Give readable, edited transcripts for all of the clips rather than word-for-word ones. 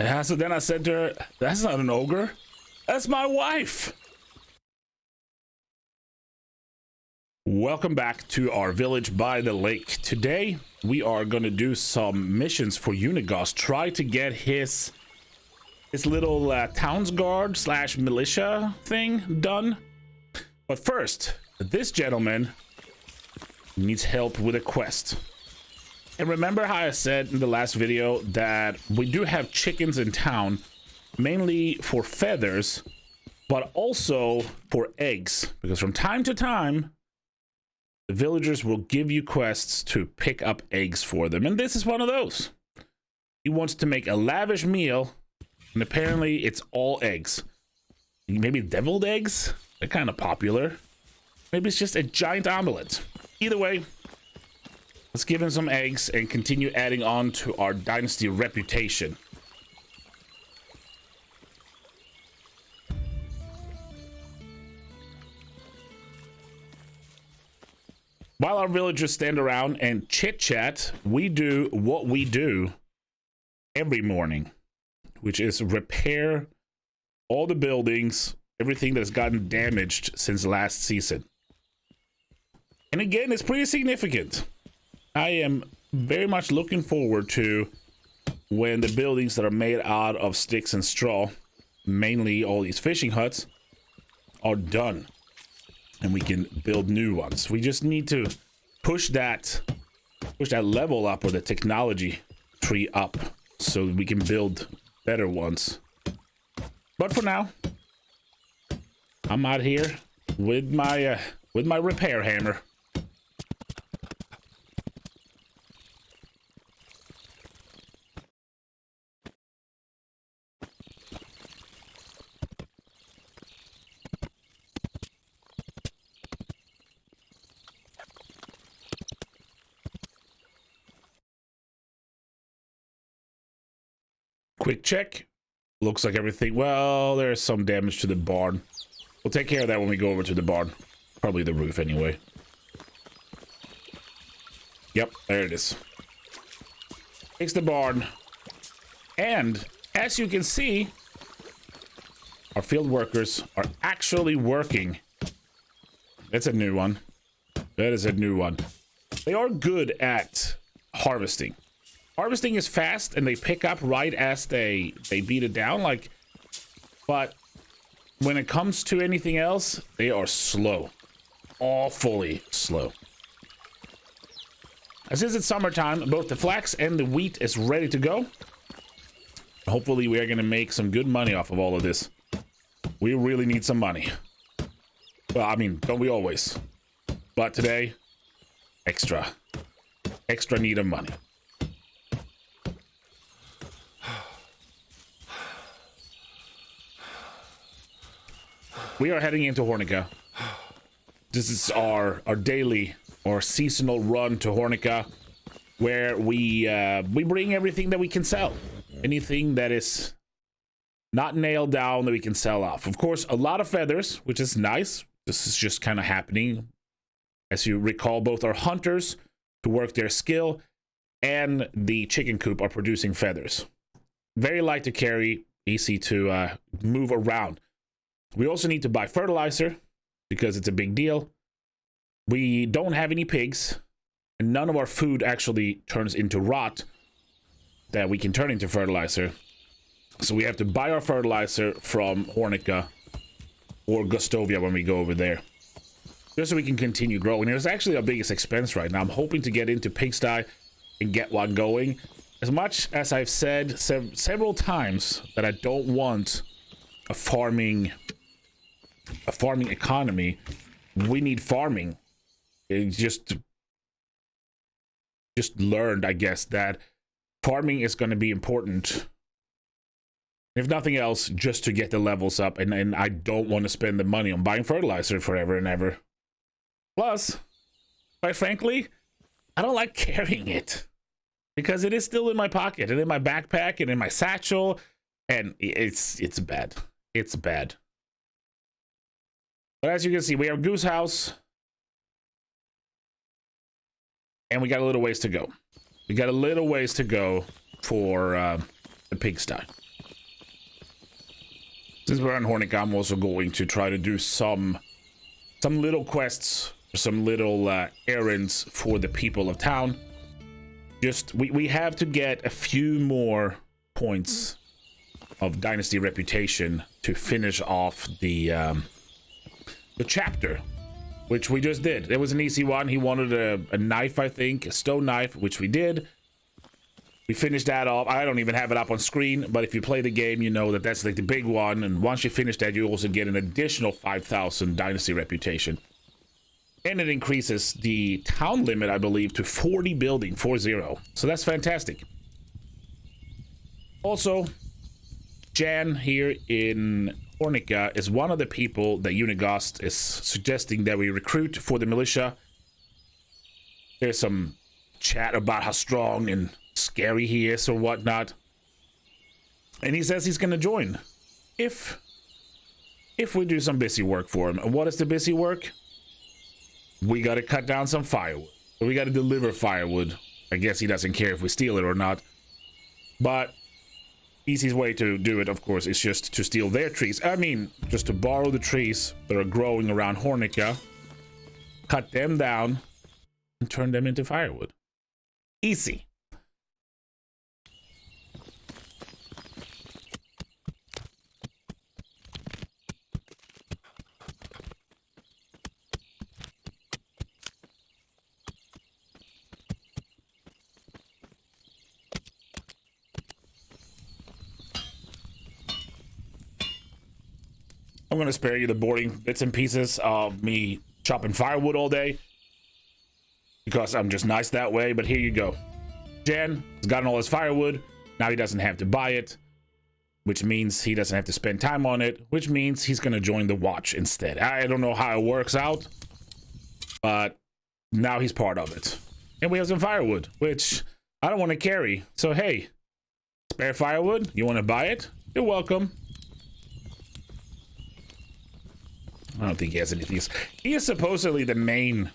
So then I said to her, that's not an ogre. That's my wife. Welcome back to our village by the lake. Today, we are going to do some missions for Unigos. Try to get his little towns guard slash militia thing done. But first, this gentleman needs help with a quest. And remember how I said in the last video that we do have chickens in town, mainly for feathers, but also for eggs. Because from time to time, the villagers will give you quests to pick up eggs for them. And this is one of those. He wants to make a lavish meal, and apparently it's all eggs. Maybe deviled eggs? They're kind of popular. Maybe it's just a giant omelet. Either way, let's give him some eggs and continue adding on to our dynasty reputation. While our villagers stand around and chit-chat, we do what we do every morning, which is repair all the buildings, everything that's gotten damaged since last season. And again, it's pretty significant. I am very much looking forward to when the buildings that are made out of sticks and straw, mainly all these fishing huts, are done. And we can build new ones. We just need to push that level up, or the technology tree up, so we can build better ones. But for now, I'm out here with my repair hammer. Quick check. Looks like everything. Well, there's some damage to the barn. We'll take care of that when we go over to the barn. Probably the roof anyway. Yep, there it is. Fix the barn. And as you can see, our field workers are actually working. That's a new one. That is a new one. They are good at harvesting. Harvesting is fast, and they pick up right as they beat it down. But when it comes to anything else, they are slow. Awfully slow. Since it's summertime, both the flax and the wheat is ready to go. Hopefully, we are going to make some good money off of all of this. We really need some money. Well, I mean, don't we always? But today, extra need of money. We are heading into Hornica. This is our daily or seasonal run to Hornica, where we bring everything that we can sell. Anything that is not nailed down that we can sell off. Of course, a lot of feathers, which is nice. This is just kind of happening. As you recall, both our hunters to work their skill and the chicken coop are producing feathers. Very light to carry, easy to move around. We also need to buy fertilizer because it's a big deal. We don't have any pigs, and none of our food actually turns into rot that we can turn into fertilizer. So we have to buy our fertilizer from Hornica or Gustovia when we go over there, just so we can continue growing. It's actually our biggest expense right now. I'm hoping to get into pigsty and get one going. As much as I've said several times that I don't want a farming economy, we need farming. It just learned, I guess, that farming is going to be important, if nothing else, just to get the levels up. And I don't want to spend the money on buying fertilizer forever and ever. Plus, quite frankly, I don't like carrying it, because it is still in my pocket and in my backpack and in my satchel, and it's bad. It's bad. But as you can see, we have Goose House, and we got a little ways to go. We got a little ways to go for the pigsty. Since we're on Hornica, I'm also going to try to do some little quests, some little errands for the people of town. Just we have to get a few more points of Dynasty reputation to finish off the chapter, which we just did. It was an easy one. He wanted a knife, I think, a stone knife, which we did. We finished that off. I don't even have it up on screen, but if you play the game, you know that that's like the big one. And once you finish that, you also get an additional 5,000 Dynasty reputation. And it increases the town limit, I believe, to 40 building, 40. So that's fantastic. Also, Jan here in Hornica is one of the people that Unigost is suggesting that we recruit for the militia. There's some chat about how strong and scary he is or whatnot, and he says he's gonna join if we do some busy work for him. And what is the busy work? We gotta cut down some firewood, we gotta deliver firewood. I guess he doesn't care if we steal it or not, but easiest way to do it, of course, is just to steal their trees. I mean, just to borrow the trees that are growing around Hornica, cut them down and turn them into firewood. Easy. I'm gonna spare you the boring bits and pieces of me chopping firewood all day, because I'm just nice that way. But here you go. Jan has gotten all his firewood. Now he doesn't have to buy it, which means he doesn't have to spend time on it, which means he's gonna join the watch instead. I don't know how it works out, but now he's part of it. And we have some firewood, which I don't want to carry. So hey, spare firewood, you want to buy it? You're welcome. I don't think he has anything else. He is supposedly the main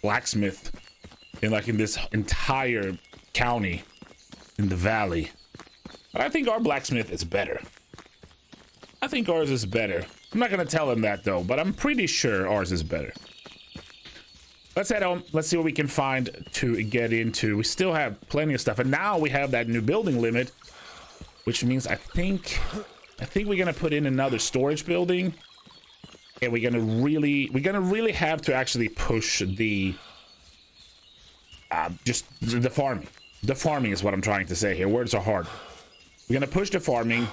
blacksmith in this entire county in the valley. But I think our blacksmith is better. I think ours is better. I'm not gonna tell him that though, but I'm pretty sure ours is better. Let's head on. Let's see what we can find to get into. We still have plenty of stuff, and now we have that new building limit, which means I think we're gonna put in another storage building. And we're gonna really have to actually push the just the farming. The farming is what I'm trying to say here. Words are hard. We're gonna push the farming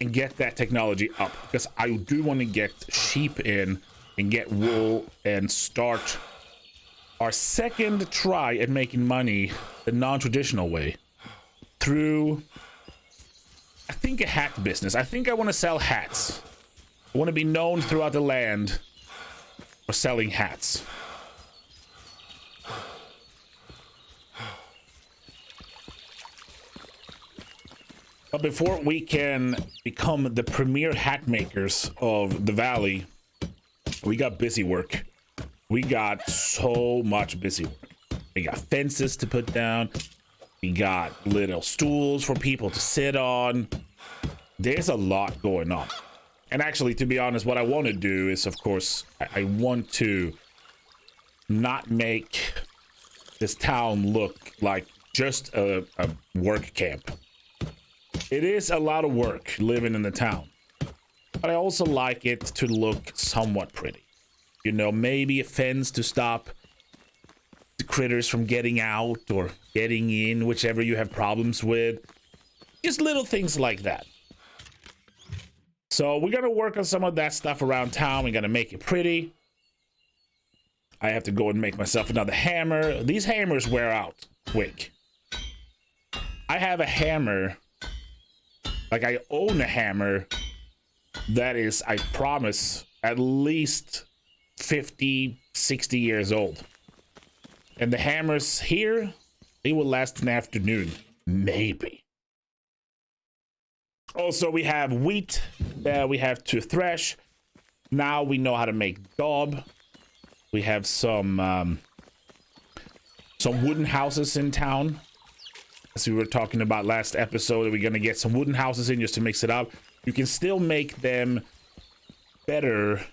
and get that technology up, because I do want to get sheep in and get wool and start our second try at making money the non-traditional way through, I think, a hat business. I think I want to sell hats. I want to be known throughout the land for selling hats. But before we can become the premier hat makers of the valley, we got busy work. We got so much busy work. We got fences to put down. We got little stools for people to sit on. There's a lot going on. And actually, to be honest, what I want to do is, of course, I want to not make this town look like just a work camp. It is a lot of work living in the town, but I also like it to look somewhat pretty. You know, maybe a fence to stop the critters from getting out or getting in, whichever you have problems with. Just little things like that. So we're gonna work on some of that stuff around town. We're gonna make it pretty. I have to go and make myself another hammer. These hammers wear out quick. I have a hammer, like I own a hammer that is, I promise, at least 50, 60 years old. And the hammers here, they will last an afternoon, maybe. Also, we have wheat that we have to thresh. Now we know how to make daub. We have some wooden houses in town, as we were talking about last episode. We're gonna get some wooden houses in just to mix it up. You can still make them better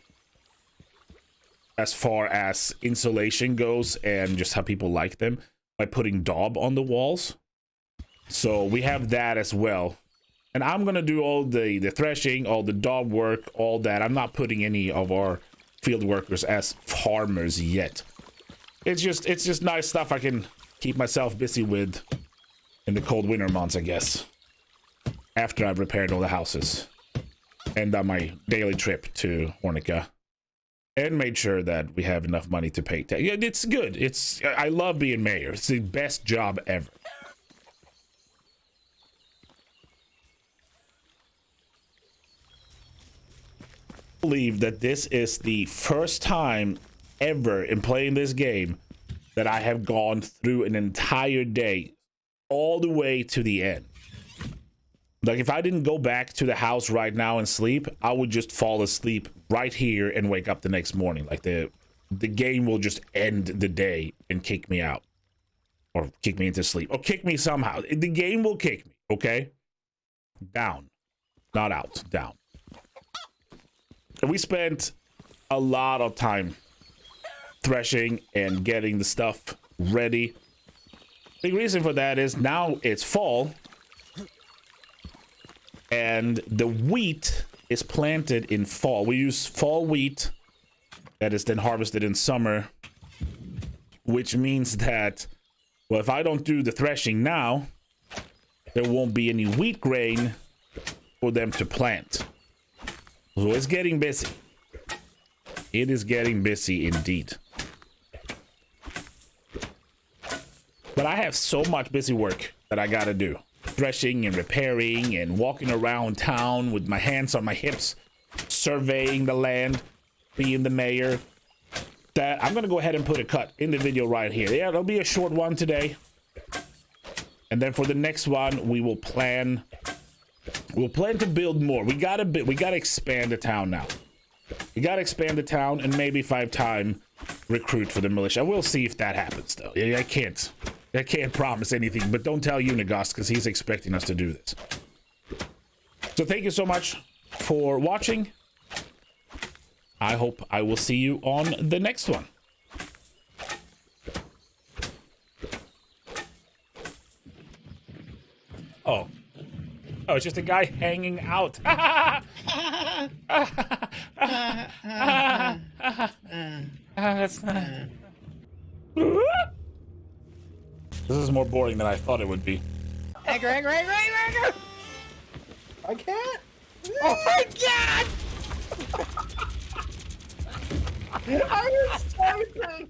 as far as insulation goes and just how people like them by putting daub on the walls. So we have that as well. And I'm gonna do all the threshing, all the daub work, all that. I'm not putting any of our field workers as farmers yet. It's just nice stuff I can keep myself busy with in the cold winter months, I guess. After I've repaired all the houses and done my daily trip to Hornica and made sure that we have enough money to pay tax. Yeah, it's good. I love being mayor. It's the best job ever. I believe that this is the first time ever in playing this game that I have gone through an entire day all the way to the end. Like, if I didn't go back to the house right now and sleep, I would just fall asleep right here and wake up the next morning. Like, the game will just end the day and kick me out. Or kick me into sleep. Or kick me somehow. The game will kick me, okay? Down. Not out. Down. And we spent a lot of time threshing and getting the stuff ready. Big reason for that is now it's fall. And the wheat is planted in fall. We use fall wheat that is then harvested in summer, which means that, well, if I don't do the threshing now, there won't be any wheat grain for them to plant. So it's getting busy. It is getting busy indeed. But I have so much busy work that I gotta do. Threshing and repairing and walking around town with my hands on my hips, surveying the land, being the mayor, that I'm gonna go ahead and put a cut in the video right here. Yeah, it'll be a short one today. And then for the next one, we'll plan to build more. We gotta expand the town now. We gotta expand the town and maybe 5-time recruit for the militia. We'll see if that happens though. I can't promise anything, but don't tell Unigast because he's expecting us to do this. So thank you so much for watching. I hope I will see you on the next one. Oh, it's just a guy hanging out. That's not... This is more boring than I thought it would be. Egger. I can't. Oh my god! I was typing.